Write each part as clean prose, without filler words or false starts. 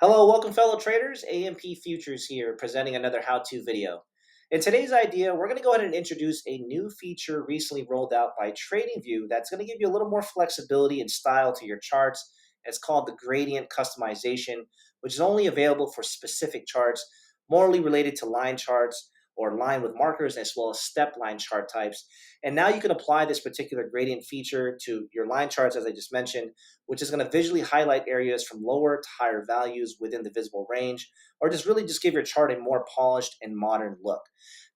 Hello, welcome fellow traders. AMP Futures here presenting another how-to video. In today's idea, we're going to go ahead and introduce a new feature recently rolled out by TradingView that's going to give you a little more flexibility and style to your charts. It's called the gradient customization, which is only available for specific charts, morely related to line charts or line with markers, as well as step line chart types. And now you can apply this particular gradient feature to your line charts, as I just mentioned, which is going to visually highlight areas from lower to higher values within the visible range, or just give your chart a more polished and modern look.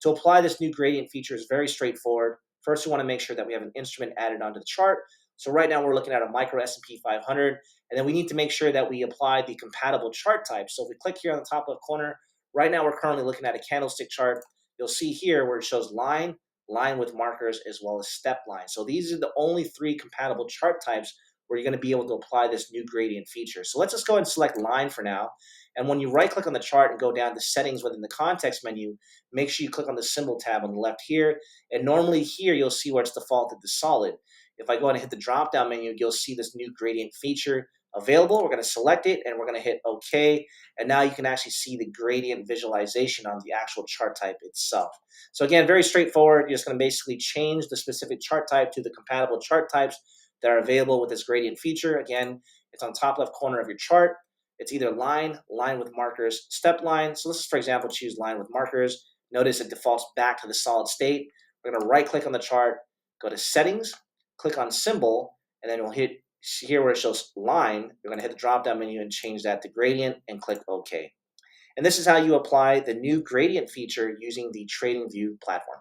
To apply this new gradient feature is very straightforward. First, we want to make sure that we have an instrument added onto the chart. So right now we're looking at a micro S&P 500, and then we need to make sure that we apply the compatible chart type. So if we click here on the top left corner, right now we're currently looking at a candlestick chart. You'll see here where it shows line, line with markers, as well as step line. So these are the only three compatible chart types where you're going to be able to apply this new gradient feature. So let's just go ahead and select line for now. And when you right click on the chart and go down to settings within the context menu, make sure you click on the symbol tab on the left here. And normally here you'll see where it's defaulted to solid. If I go ahead and hit the drop down menu, you'll see this new gradient feature available. We're going to select it and we're going to hit OK. And now you can actually see the gradient visualization on the actual chart type itself. So again, very straightforward. You're just going to basically change the specific chart type to the compatible chart types that are available with this gradient feature. Again, it's on top left corner of your chart. It's either line, line with markers, step line. So let's just, for example, choose line with markers. Notice it defaults back to the solid state. We're going to right click on the chart, go to settings, click on symbol, and then we'll hit here where it shows line. You're going to hit the drop down menu and change that to gradient and click OK. And this is how you apply the new gradient feature using the TradingView platform.